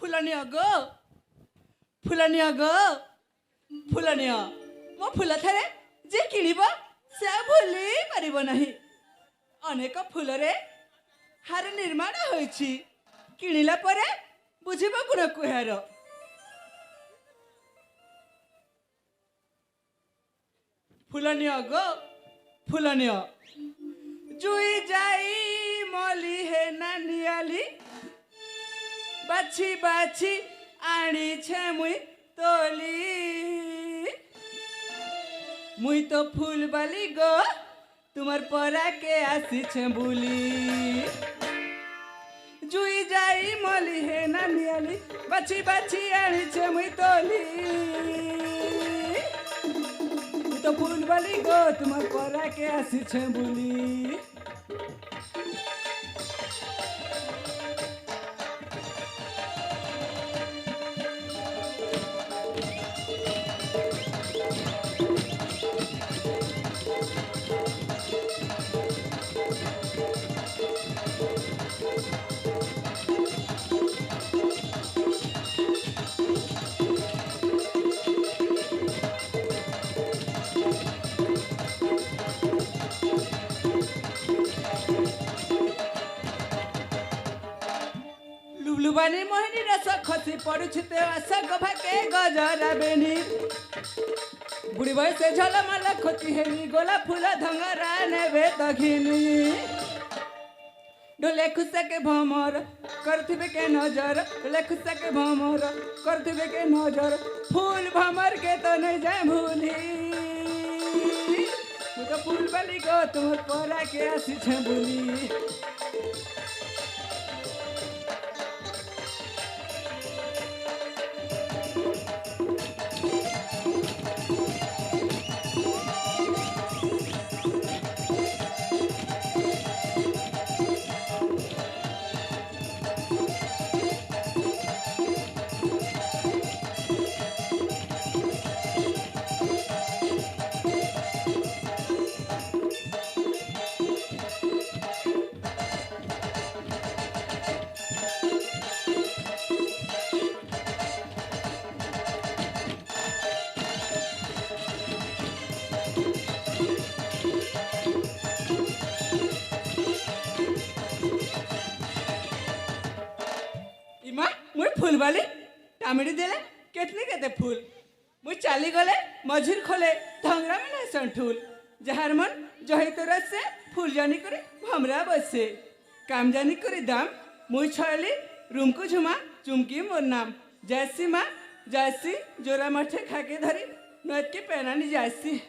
फुलनिया गो फुलनिया गो फुलनिया मो फुल थारे जे किणिब से भूली पारिब नाही। अनेक फुलरे हार निर्माण होइछि किणिला परे बुझिब गुण कुहार। फुलनिया गो फुलनिया जुई जाई मली हे नानियाली बाछी बाछी आनी छे मुई तोली। मुई तो फूल बाली गो तुम्हार परा के आसी छे बुली। जुई जाई मली हे नानियाली बाछी बाछी आनी छे मुई तोली। तो फूल बाली गो तुम्हार परा के आसी छे बुली। लुबलुबानी मोहिनी रस खसी पड़ुछि ते आशा गभा के गजरा बेनी। बुढ़ी बयस झलमल खोती हेनी गोला फूल धंगरा नेबे तघिनी। डोले खुसा के भमर करथिबे के नजर डोले खुसा के भमर करथिबे के नजर फूल भमर के तो नहीं जाए भूली। तो फूल बाली गो तुमर परा के आसी छे बुली। इमा मुई फूल वाली टामिड़ी देले केतने केते फूल मुई चाली गले मझिर खोले धंगरा में नहीं संठूल। जहार मन जही तोरा से फूल जानी करे हमरा बसे काम जानी करे दाम। मुई छली रूम को झुमा चुमकी मोर नाम जैसी माँ जैसी जोरा मठे खाके धरी नद के पैनानी जैसी।